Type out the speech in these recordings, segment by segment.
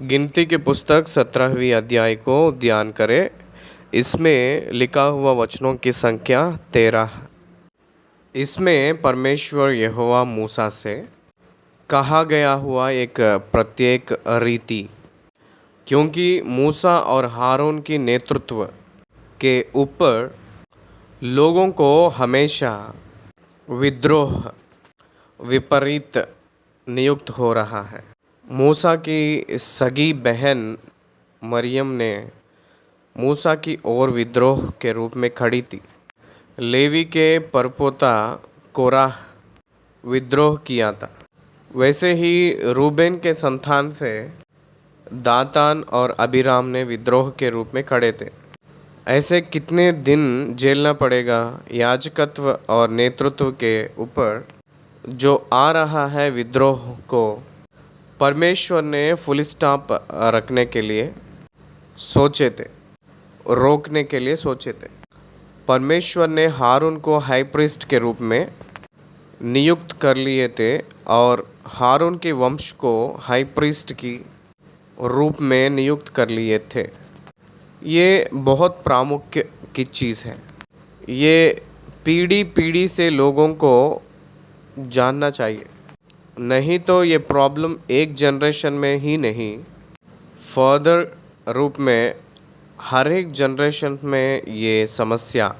गिनती की पुस्तक 17वीं अध्याय को ध्यान करें। इसमें लिखा हुआ वचनों की संख्या 13 है। इसमें परमेश्वर यहोवा मूसा से कहा गया हुआ एक प्रत्येक रीति, क्योंकि मूसा और हारून की नेतृत्व के ऊपर लोगों को हमेशा विद्रोह विपरीत नियुक्त हो रहा है। मूसा की सगी बहन मरियम ने मूसा की ओर विद्रोह के रूप में खड़ी थी। लेवी के परपोता कोराह विद्रोह किया था। वैसे ही रूबेन के संतान से दातान और अबीराम ने विद्रोह के रूप में खड़े थे। ऐसे कितने दिन झेलना पड़ेगा याजकत्व और नेतृत्व के ऊपर जो आ रहा है विद्रोह को परमेश्वर ने फुल स्टॉप रखने के लिए सोचे थे, रोकने के लिए सोचे थे। परमेश्वर ने हारून को हाई प्रीस्ट के रूप में नियुक्त कर लिए थे और हारून के वंश को हाई प्रीस्ट की रूप में नियुक्त कर लिए थे। ये बहुत प्रामुख्य की चीज़ है। ये पीढ़ी पीढ़ी से लोगों को जानना चाहिए, नहीं तो ये प्रॉब्लम एक जनरेशन में ही नहीं, फर्दर रूप में हर एक जनरेशन में ये समस्या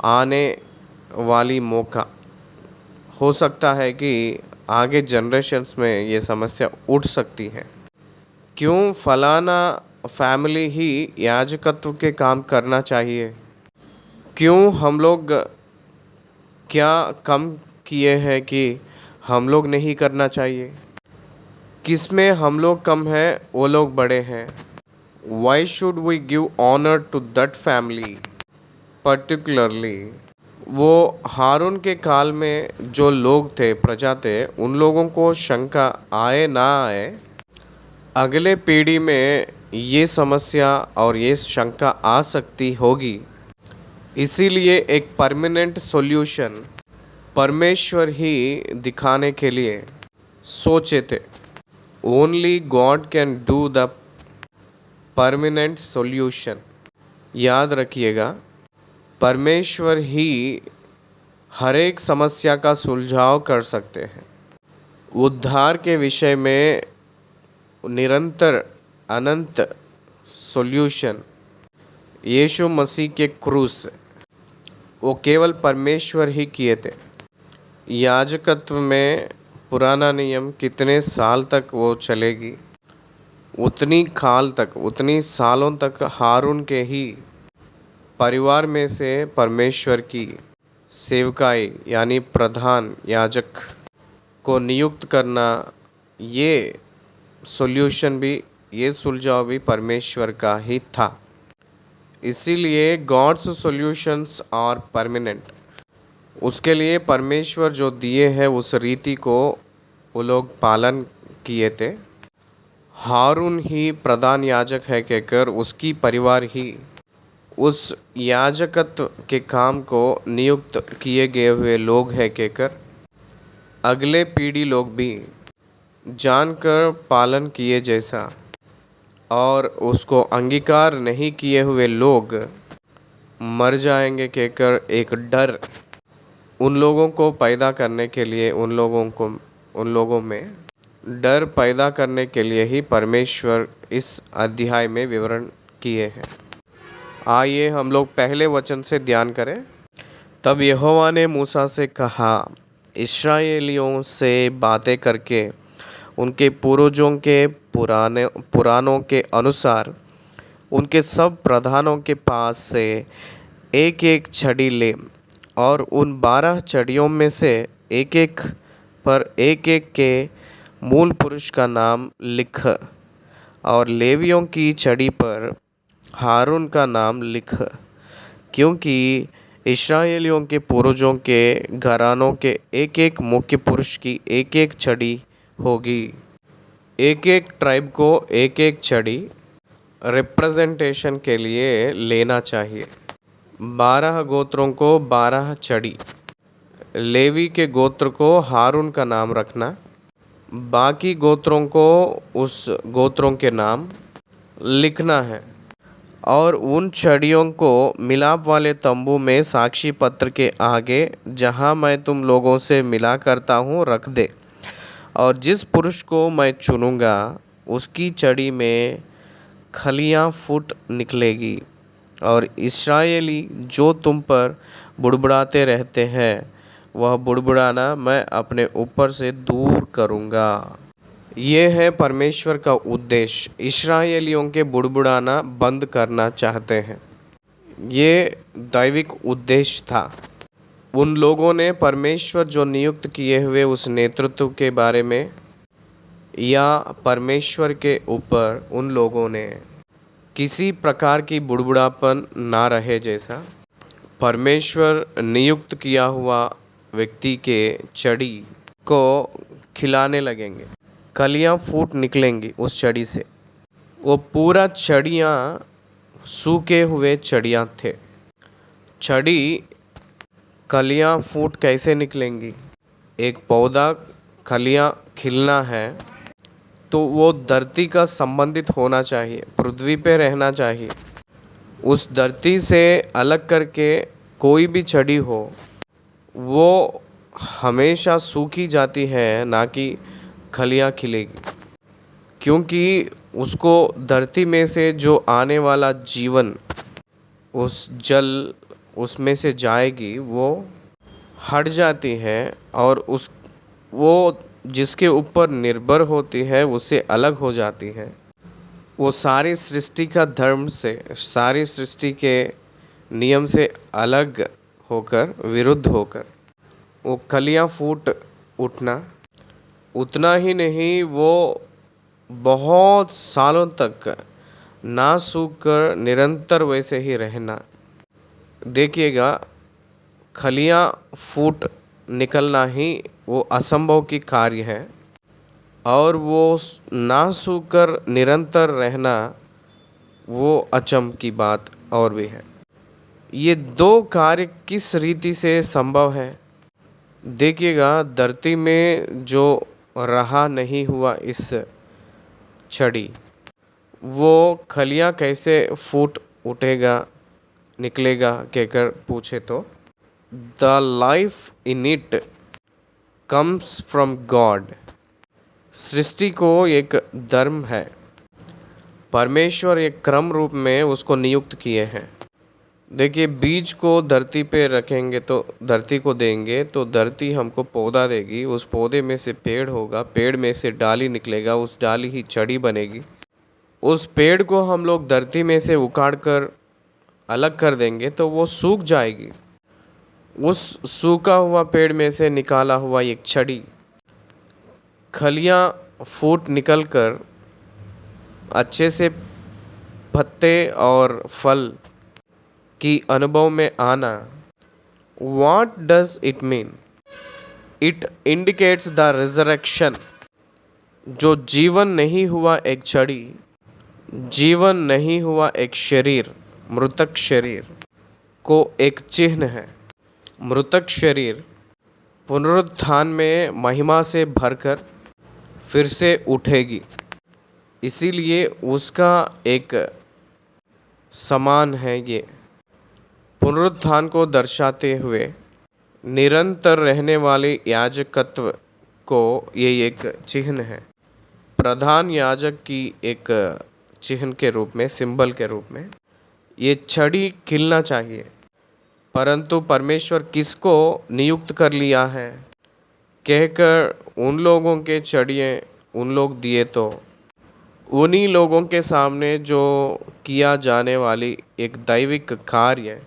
आने वाली मौका हो सकता है कि आगे जनरेशन्स में ये समस्या उठ सकती है। क्यों फलाना फैमिली ही याजकत्व के काम करना चाहिए? क्यों हम लोग क्या कम किए हैं कि हम लोग नहीं करना चाहिए? किसमें हम लोग कम हैं, वो लोग बड़े हैं? Why should we give honour to that family particularly? वो हारून के काल में जो लोग थे, प्रजा थे, उन लोगों को शंका आए ना आए, अगले पीढ़ी में ये समस्या और ये शंका आ सकती होगी। इसीलिए एक परमानेंट सॉल्यूशन परमेश्वर ही दिखाने के लिए सोचे थे। Only God can do the permanent solution. याद रखिएगा, परमेश्वर ही हर एक समस्या का सुलझाव कर सकते हैं। उद्धार के विषय में निरंतर अनंत सॉल्यूशन यीशु मसीह के क्रूस वो केवल परमेश्वर ही किए थे। याजकत्व में पुराना नियम कितने साल तक वो चलेगी, उतनी काल तक, उतनी सालों तक हारून के ही परिवार में से परमेश्वर की सेवकाई यानी प्रधान याजक को नियुक्त करना, ये सॉल्यूशन भी, ये सुलझाव भी परमेश्वर का ही था। इसीलिए गॉड्स सॉल्यूशंस आर परमानेंट। उसके लिए परमेश्वर जो दिए हैं उस रीति को वो लोग पालन किए थे। हारून ही प्रधान याजक है कहकर उसकी परिवार ही उस याजकत्व के काम को नियुक्त किए गए हुए लोग हैं कहकर अगले पीढ़ी लोग भी जानकर पालन किए जैसा, और उसको अंगीकार नहीं किए हुए लोग मर जाएंगे कहकर एक डर उन लोगों को पैदा करने के लिए, उन लोगों में डर पैदा करने के लिए ही परमेश्वर इस अध्याय में विवरण किए हैं। आइए हम लोग पहले वचन से ध्यान करें। तब यहोवा ने मूसा से कहा, इस्राएलियों से बातें करके उनके पूर्वजों के पुराणों के अनुसार उनके सब प्रधानों के पास से एक एक छड़ी ले और उन 12 छड़ियों में से एक एक पर एक एक के मूल पुरुष का नाम लिख और लेवियों की छड़ी पर हारून का नाम लिख, क्योंकि इस्राएलियों के पूर्वजों के घरानों के एक एक मुख्य पुरुष की एक एक छड़ी होगी। एक एक ट्राइब को एक एक छड़ी रिप्रेजेंटेशन के लिए लेना चाहिए। 12 गोत्रों को 12 छड़ी। लेवी के गोत्र को हारून का नाम रखना, बाकी गोत्रों को उस गोत्रों के नाम लिखना है और उन छड़ियों को मिलाप वाले तंबू में साक्षी पत्र के आगे जहाँ मैं तुम लोगों से मिला करता हूँ रख दे। और जिस पुरुष को मैं चुनूँगा उसकी छड़ी में खलियाँ फूट निकलेगी और इस्राएली जो तुम पर बुड़बुड़ाते रहते हैं वह बुड़बुड़ाना मैं अपने ऊपर से दूर करूँगा। ये है परमेश्वर का उद्देश्य। इस्राएलियों के बुड़बुड़ाना बंद करना चाहते हैं। ये दैविक उद्देश्य था। उन लोगों ने परमेश्वर जो नियुक्त किए हुए उस नेतृत्व के बारे में या परमेश्वर के ऊपर उन लोगों ने किसी प्रकार की बुड़बुड़ापन ना रहे, जैसा परमेश्वर नियुक्त किया हुआ व्यक्ति के छड़ी को खिलाने लगेंगे, कलियां फूट निकलेंगी उस छड़ी से। वो पूरा छड़ियाँ सूखे हुए छड़ियाँ थे। छड़ी कलियां फूट कैसे निकलेंगी? एक पौधा कलियां खिलना है तो वो धरती का संबंधित होना चाहिए, पृथ्वी पे रहना चाहिए। उस धरती से अलग करके कोई भी छड़ी हो वो हमेशा सूखी जाती है, ना कि खलियां खिलेगी, क्योंकि उसको धरती में से जो आने वाला जीवन उस जल उसमें से जाएगी वो हट जाती है और उस वो जिसके ऊपर निर्भर होती है उससे अलग हो जाती है। वो सारी सृष्टि का धर्म से, सारी सृष्टि के नियम से अलग होकर, विरुद्ध होकर वो कलियां फूट उठना। उतना ही नहीं, वो बहुत सालों तक ना सूख कर निरंतर वैसे ही रहना। देखिएगा, खलियां फूट निकलना ही वो असंभव की कार्य है और वो ना सूख कर निरंतर रहना वो अचंभ की बात और भी है। ये दो कार्य किस रीति से संभव है? देखिएगा, धरती में जो रहा नहीं हुआ इस छड़ी, वो खलियां कैसे फूट उठेगा, निकलेगा कहकर पूछे तो the life in it comes from God. सृष्टि को एक धर्म है, परमेश्वर एक क्रम रूप में उसको नियुक्त किए हैं। देखिए, बीज को धरती पे रखेंगे तो धरती को देंगे तो धरती हमको पौधा देगी, उस पौधे में से पेड़ होगा, पेड़ में से डाली निकलेगा, उस डाली ही छड़ी बनेगी। उस पेड़ को हम लोग धरती में से उखाड़ कर अलग कर देंगे तो वो सूख जाएगी। उस सूखा हुआ पेड़ में से निकाला हुआ एक छड़ी खलियां फूट निकल कर अच्छे से पत्ते और फल की अनुभव में आना। What does it mean? It indicates the resurrection। जो जीवन नहीं हुआ एक छड़ी, जीवन नहीं हुआ एक शरीर, मृतक शरीर को एक चिन्ह है। मृतक शरीर पुनरुत्थान में महिमा से भरकर फिर से उठेगी, इसीलिए उसका एक समान है। ये पुनरुत्थान को दर्शाते हुए निरंतर रहने वाले याजकत्व को ये एक चिन्ह है, प्रधान याजक की एक चिन्ह के रूप में, सिंबल के रूप में ये छड़ी खिलना चाहिए। परंतु परमेश्वर किसको नियुक्त कर लिया है कहकर उन लोगों के छड़ियाँ उन लोग दिए तो उन्हीं लोगों के सामने जो किया जाने वाली एक दैविक कार्य,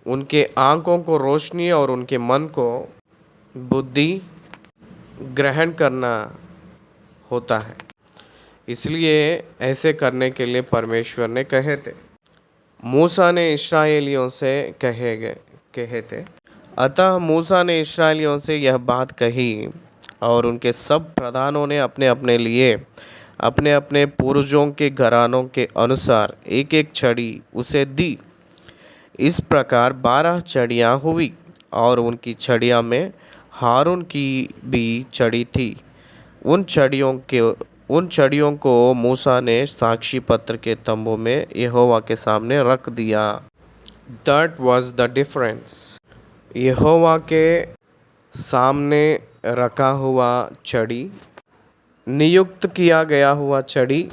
उनके आँखों को रोशनी और उनके मन को बुद्धि ग्रहण करना होता है। इसलिए ऐसे करने के लिए परमेश्वर ने कहे थे, मूसा ने इस्राएलियों से कहे थे। अतः मूसा ने इस्राएलियों से यह बात कही और उनके सब प्रधानों ने अपने अपने लिए अपने अपने पूर्वजों के घरानों के अनुसार एक एक छड़ी उसे दी। इस प्रकार 12 छड़ियाँ हुई और उनकी छड़ियाँ में हारून की भी छड़ी थी। उन छड़ियों को मूसा ने साक्षी पत्र के तंबू में यहोवा के सामने रख दिया। That was the difference. यहोवा के सामने रखा हुआ छड़ी, नियुक्त किया गया हुआ छड़ी,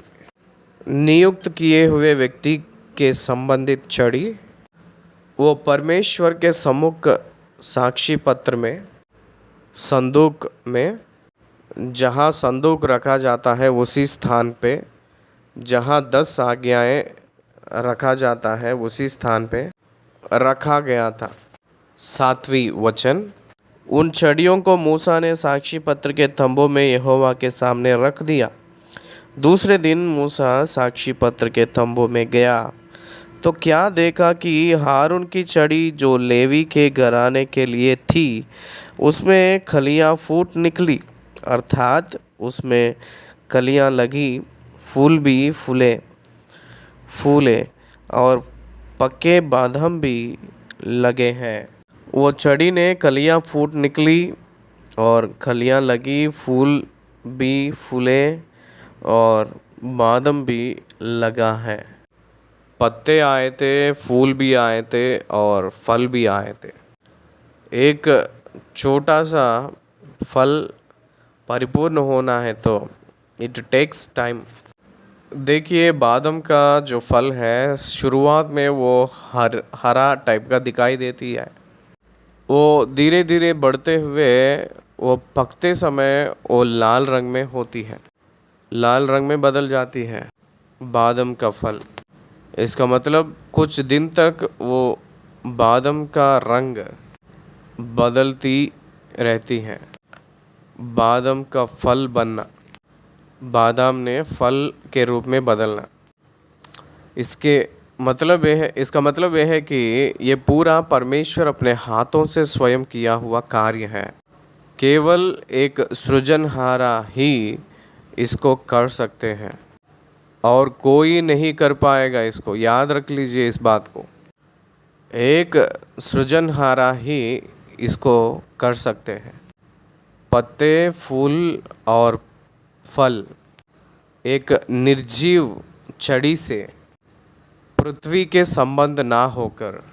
नियुक्त किए हुए व्यक्ति के संबंधित छड़ी, वो परमेश्वर के सम्मुख साक्षी पत्र में, संदूक में, जहाँ संदूक रखा जाता है उसी स्थान पे, जहाँ 10 आज्ञाएं रखा जाता है उसी स्थान पे रखा गया था। 7वीं वचन, उन छड़ियों को मूसा ने साक्षी पत्र के तंबू में यहोवा के सामने रख दिया। दूसरे दिन मूसा साक्षी पत्र के तंबू में गया तो क्या देखा कि हारून की छड़ी जो लेवी के घराने के लिए थी उसमें खलियां फूट निकली, अर्थात उसमें कलियां लगी, फूल भी फूले और पक्के बादाम भी लगे हैं। वो छड़ी ने कलियां फूट निकली और खलियां लगी, फूल भी फूले और बादाम भी लगा है। पत्ते आए थे, फूल भी आए थे और फल भी आए थे। एक छोटा सा फल परिपूर्ण होना है तो इट टेक्स टाइम। देखिए, बादाम का जो फल है शुरुआत में वो हरा टाइप का दिखाई देती है। वो धीरे धीरे बढ़ते हुए वो पकते समय वो लाल रंग में होती है, लाल रंग में बदल जाती है बादाम का फल। इसका मतलब कुछ दिन तक वो बादाम का रंग बदलती रहती है। बादाम का फल बनना, बादाम ने फल के रूप में बदलना, इसका मतलब यह है कि ये पूरा परमेश्वर अपने हाथों से स्वयं किया हुआ कार्य है। केवल एक सृजनहारा ही इसको कर सकते हैं और कोई नहीं कर पाएगा। इसको याद रख लीजिए, इस बात को। एक सृजनहारा ही इसको कर सकते हैं। पत्ते, फूल और फल एक निर्जीव छड़ी से पृथ्वी के संबंध ना होकर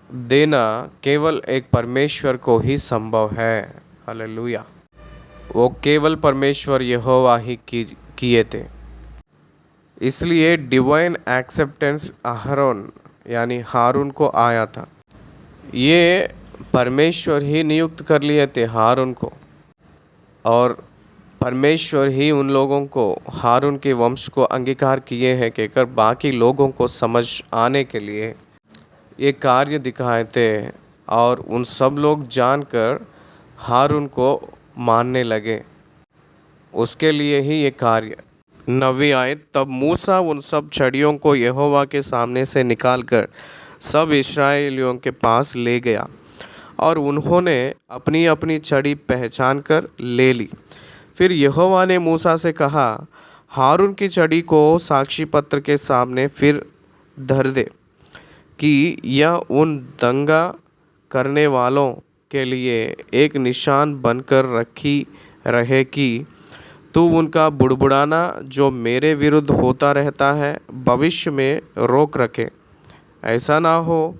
देना केवल एक परमेश्वर को ही संभव है। हालेलुया। वो केवल परमेश्वर यहोवा ही किए थे। इसलिए डिवाइन एक्सेप्टेंस अहरोन यानी हारून को आया था। ये परमेश्वर ही नियुक्त कर लिए थे हारून को, और परमेश्वर ही उन लोगों को, हारून के वंश को अंगीकार किए हैं कहकर बाकी लोगों को समझ आने के लिए ये कार्य दिखाए थे, और उन सब लोग जानकर हारून को मानने लगे। उसके लिए ही ये कार्य। 9वीं आयत, तब मूसा उन सब छड़ियों को यहोवा के सामने से निकालकर सब इस्राएलियों के पास ले गया और उन्होंने अपनी अपनी छड़ी पहचान कर ले ली। फिर यहोवा ने मूसा से कहा, हारून की छड़ी को साक्षी पत्र के सामने फिर धर दे कि यह उन दंगा करने वालों के लिए एक निशान बनकर रखी रहे कि तू उनका बुड़बुड़ाना जो मेरे विरुद्ध होता रहता है भविष्य में रोक रखे, ऐसा ना हो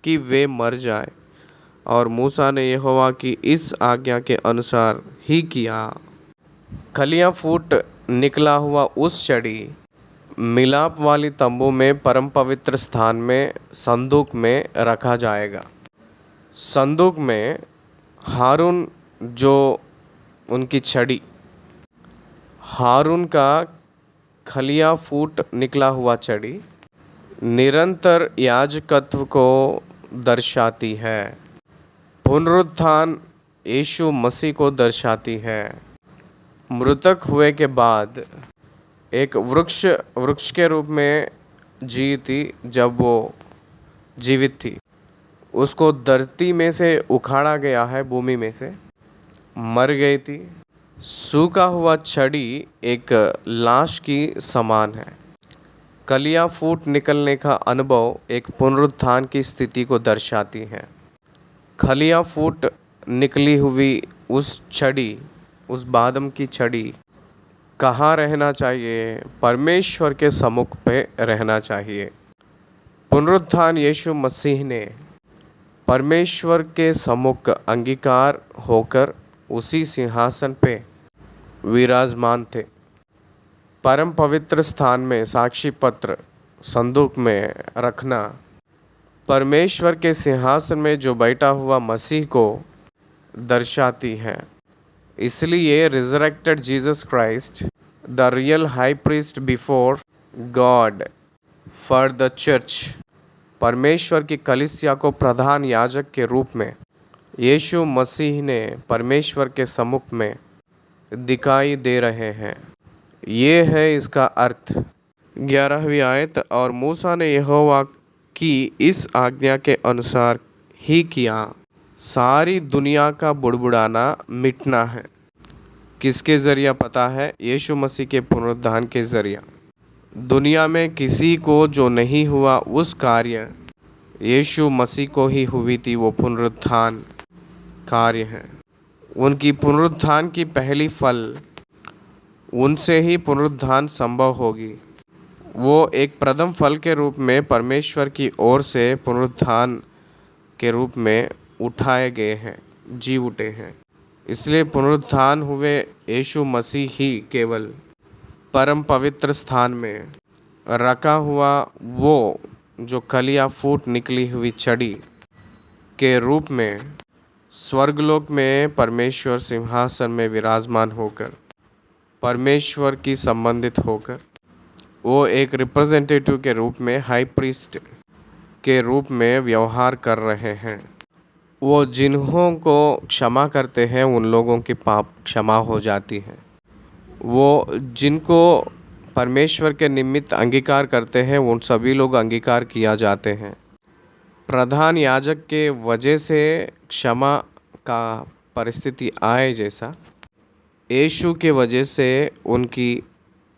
कि वे मर जाए। और मूसा ने यहोवा की इस आज्ञा के अनुसार ही किया। खलियां फूट निकला हुआ उस छड़ी मिलाप वाली तंबू में परम पवित्र स्थान में संदूक में रखा जाएगा। संदूक में हारून जो उनकी छड़ी, हारून का खलियां फूट निकला हुआ छड़ी निरंतर याजकत्व को दर्शाती है, पुनरुत्थान यीशु मसीह को दर्शाती है। मृतक हुए के बाद एक वृक्ष के रूप में जी थी। जब वो जीवित थी उसको धरती में से उखाड़ा गया है, भूमि में से मर गई थी। सूखा हुआ छड़ी एक लाश की समान है। कलियां फूट निकलने का अनुभव एक पुनरुत्थान की स्थिति को दर्शाती है। खलियां फूट निकली हुई उस छड़ी उस बादम की छड़ी कहाँ रहना चाहिए? परमेश्वर के सम्मुख पे रहना चाहिए। पुनरुत्थान यीशु मसीह ने परमेश्वर के सम्मुख अंगीकार होकर उसी सिंहासन पे विराजमान थे। परम पवित्र स्थान में साक्षी पत्र संदूक में रखना परमेश्वर के सिंहासन में जो बैठा हुआ मसीह को दर्शाती है। इसलिए resurrected Jesus Christ the real high priest before God for the church, परमेश्वर की कलीसिया को प्रधान याजक के रूप में यीशु मसीह ने परमेश्वर के सम्मुख में दिखाई दे रहे हैं। ये है इसका अर्थ। 11वीं आयत, और मूसा ने यहोवा की इस आज्ञा के अनुसार ही किया। सारी दुनिया का बुड़बुड़ाना मिटना है। किसके ज़रिया पता है? यीशु मसीह के पुनरुत्थान के ज़रिया। दुनिया में किसी को जो नहीं हुआ उस कार्य यीशु मसीह को ही हुई थी, वो पुनरुत्थान कार्य है। उनकी पुनरुत्थान की पहली फल, उनसे ही पुनरुत्थान संभव होगी। वो एक प्रथम फल के रूप में परमेश्वर की ओर से पुनरुत्थान के रूप में उठाए गए हैं, जी उठे हैं। इसलिए पुनरुत्थान हुए यीशु मसीह ही केवल परम पवित्र स्थान में रखा हुआ वो जो कलियां फूट निकली हुई छड़ी के रूप में स्वर्गलोक में परमेश्वर सिंहासन में विराजमान होकर, परमेश्वर की संबंधित होकर, वो एक रिप्रेजेंटेटिव के रूप में, हाई प्रीस्ट के रूप में व्यवहार कर रहे हैं। वो जिन्हों को क्षमा करते हैं उन लोगों की पाप क्षमा हो जाती है। वो जिनको परमेश्वर के निमित्त अंगीकार करते हैं उन सभी लोग अंगीकार किया जाते हैं। प्रधान याजक के वजह से क्षमा का परिस्थिति आए जैसा यीशु के वजह से उनकी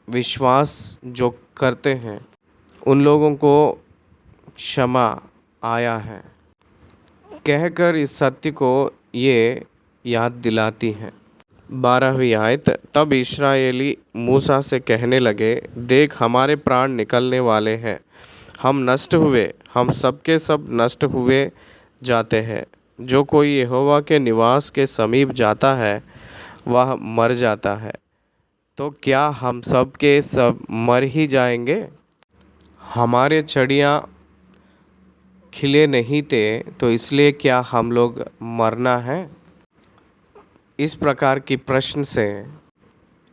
विश्वास जो करते हैं उन लोगों को क्षमा आया है कहकर इस सत्य को ये याद दिलाती है। 12वीं आयत, तब इस्राएली मूसा से कहने लगे, देख हमारे प्राण निकलने वाले हैं, हम नष्ट हुए, हम सब के सब नष्ट हुए जाते हैं। जो कोई यहोवा के निवास के समीप जाता है वह मर जाता है। तो क्या हम सब के सब मर ही जाएंगे? हमारे छड़ियाँ खिले नहीं थे तो इसलिए क्या हम लोग मरना है? इस प्रकार की प्रश्न से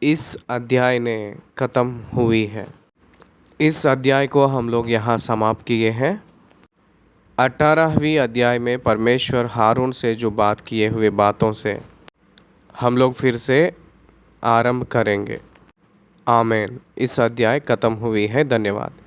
इस अध्याय ने ख़त्म हुई है। इस अध्याय को हम लोग यहाँ समाप्त किए हैं। 18वीं अध्याय में परमेश्वर हारून से जो बात किए हुए बातों से हम लोग फिर से आरंभ करेंगे। आमीन। इस अध्याय ख़त्म हुई है। धन्यवाद।